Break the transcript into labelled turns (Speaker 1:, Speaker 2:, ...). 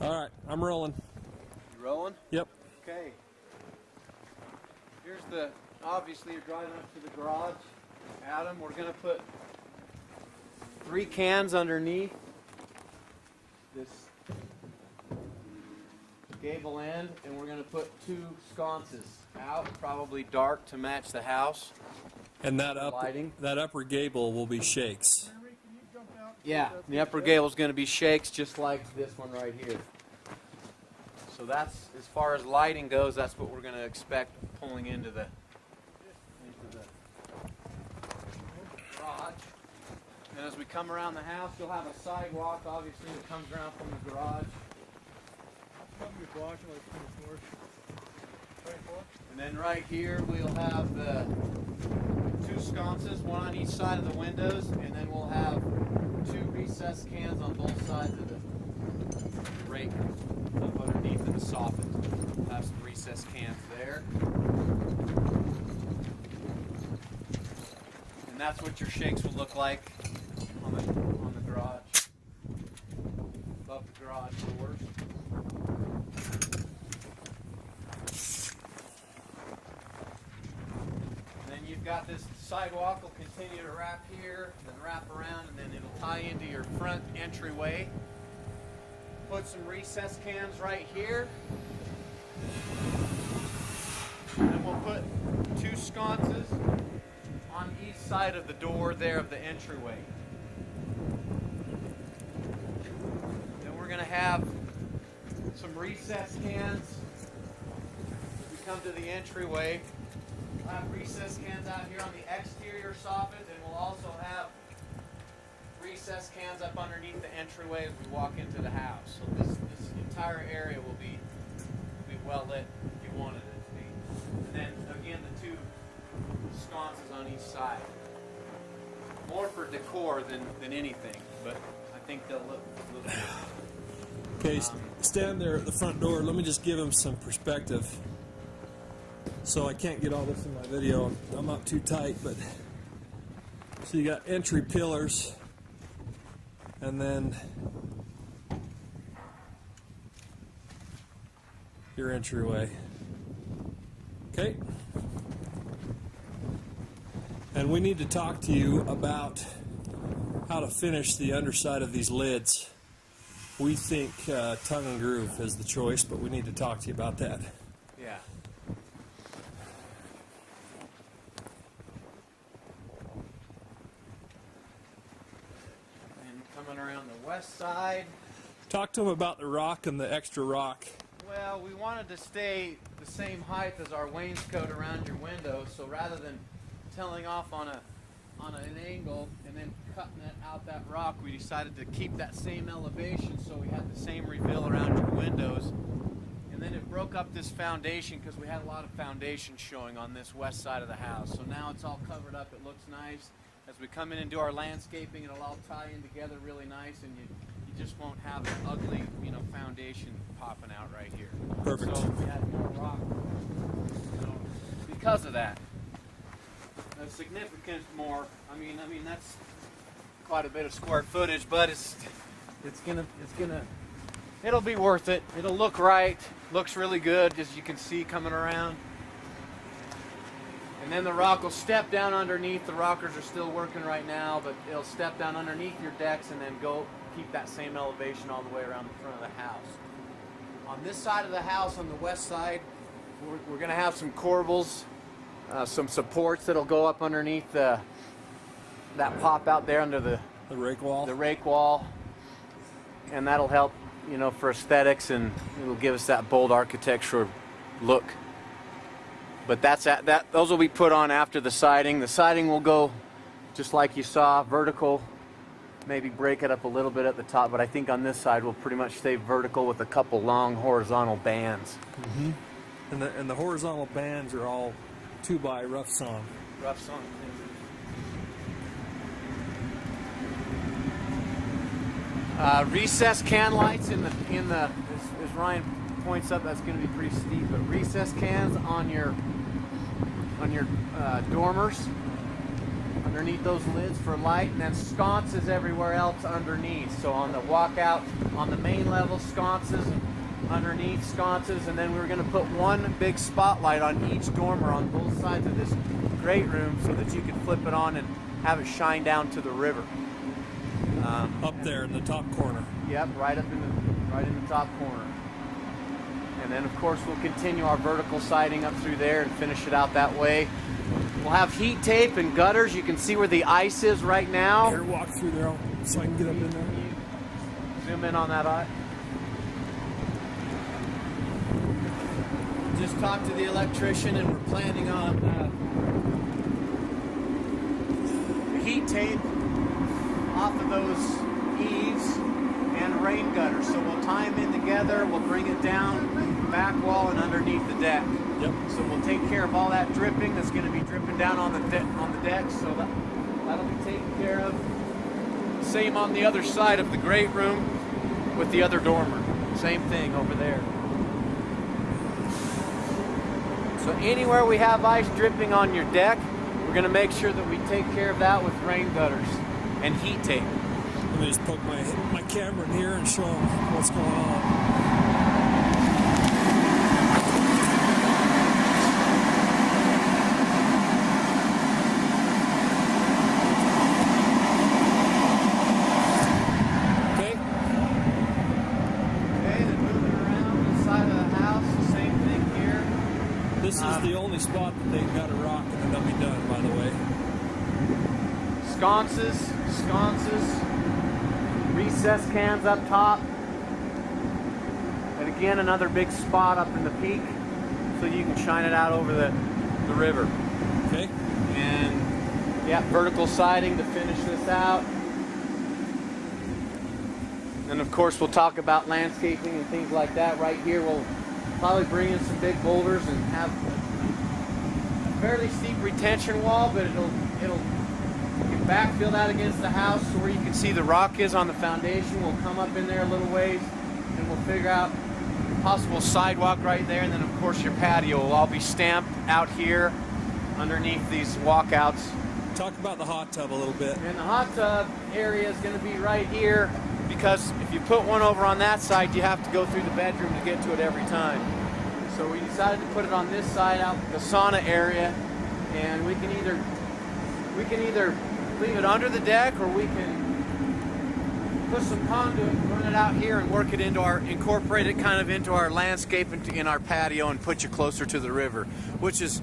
Speaker 1: All right, I'm rolling.
Speaker 2: You rolling?
Speaker 1: Yep.
Speaker 2: Okay. Here's the, obviously you're driving up to the garage. Adam, we're going to put 3 cans underneath this gable end, and we're going to put 2 sconces out, probably dark to match the house.
Speaker 1: And that
Speaker 2: Lighting.
Speaker 1: that upper gable will be shakes.
Speaker 2: Yeah, the upper gable is going to be shakes just like this one right here. So that's, as far as lighting goes, that's what we're going to expect pulling into the garage. And as we come around the house, you'll have a sidewalk, obviously, that comes around from the garage. And then right here, we'll have the 2 sconces, one on each side of the windows, and then we'll have 2 recessed cans on both sides of the rake up underneath in the soffit. We'll have some recessed cans there. And that's what your shakes will look like on the garage, above the garage doors. You've got this sidewalk will continue to wrap here, then wrap around, and then it'll tie into your front entryway. Put some recess cans right here. And then we'll put 2 sconces on each side of the door there of the entryway. Then we're going to have some recess cans as we come to the entryway. We'll have recess cans out here on the exterior soffit, and we'll also have recess cans up underneath the entryway as we walk into the house. So this entire area will be well lit if you wanted it to be. And then again, the 2 sconces on each side. More for decor than anything, but I think they'll look good.
Speaker 1: Okay, stand there at the front door. Let me just give them some perspective. So I can't get all this in my video. I'm up too tight, but so you got entry pillars, and then your entryway. Okay. And we need to talk to you about how to finish the underside of these lids. We think tongue and groove is the choice, but we need to talk to you about that.
Speaker 2: Yeah. Coming around the west side.
Speaker 1: Talk to them about the rock and the extra rock.
Speaker 2: Well, we wanted to stay the same height as our wainscot around your window, so rather than telling off on an angle and then cutting it out that rock, we decided to keep that same elevation so we had the same reveal around your windows. And then it broke up this foundation because we had a lot of foundation showing on this west side of the house. So now it's all covered up, it looks nice. As we come in and do our landscaping, it'll all tie in together really nice, and you just won't have an ugly, foundation popping out right here.
Speaker 1: Perfect.
Speaker 2: So we had more rock, because of that. A significant more. I mean that's quite a bit of square footage, but it'll be worth it. It'll look right. Looks really good, as you can see coming around. And then the rock will step down underneath. The rockers are still working right now, but it'll step down underneath your decks and then go keep that same elevation all the way around the front of the house. On this side of the house, on the west side, we're going to have some corbels, some supports that'll go up underneath that pop out there under the
Speaker 1: rake wall.
Speaker 2: The rake wall, and that'll help, for aesthetics, and it'll give us that bold architectural look. But those will be put on after the siding. The siding will go just like you saw, vertical, maybe break it up a little bit at the top, but I think on this side we'll pretty much stay vertical with a couple long horizontal bands.
Speaker 1: Mm-hmm. And the horizontal bands are all 2x rough sawn.
Speaker 2: Rough sawn. Recessed can lights in the as Ryan points up, that's going to be pretty steep, but recessed cans on your dormers, underneath those lids for light, and then sconces everywhere else underneath. So on the walkout, on the main level, sconces, underneath sconces, and then we're going to put one big spotlight on each dormer on both sides of this great room so that you can flip it on and have it shine down to the river.
Speaker 1: Up there in the top corner.
Speaker 2: Yep, right in the top corner. And then of course we'll continue our vertical siding up through there and finish it out that way. We'll have heat tape and gutters. You can see where the ice is right now.
Speaker 1: Here, walk through there so I can get up in there.
Speaker 2: Zoom in on that eye. Just talked to the electrician and we're planning on heat tape off of those eaves and rain gutters. So we'll tie them in together, we'll bring it down back wall and underneath the deck.
Speaker 1: Yep.
Speaker 2: So we'll take care of all that dripping that's going to be dripping down on the deck. So that'll be taken care of. Same on the other side of the great room with the other dormer. Same thing over there. So anywhere we have ice dripping on your deck, we're going to make sure that we take care of that with rain gutters and heat tape.
Speaker 1: Let me just poke my camera in here and show them what's going on. Okay,
Speaker 2: then moving around the side of the house, the same thing here.
Speaker 1: this is the only spot that they've got a rock and then they'll be done, by the way.
Speaker 2: Sconces, recess cans up top, and again another big spot up in the peak so you can shine it out over the river.
Speaker 1: Okay.
Speaker 2: And yeah, vertical siding to finish this out. And of course we'll talk about landscaping and things like that. Right here we'll probably bring in some big boulders and have a fairly steep retention wall, but it'll backfill that against the house so where you can see the rock is on the foundation. We'll come up in there a little ways and we'll figure out a possible sidewalk right there, and then of course your patio will all be stamped out here underneath these walkouts.
Speaker 1: Talk about the hot tub a little bit.
Speaker 2: And the hot tub area is going to be right here because if you put one over on that side, you have to go through the bedroom to get to it every time. So we decided to put it on this side out the sauna area, and we can either leave it under the deck, or we can put some conduit and run it out here and work it into incorporate it kind of into our landscape and in our patio and put you closer to the river, which is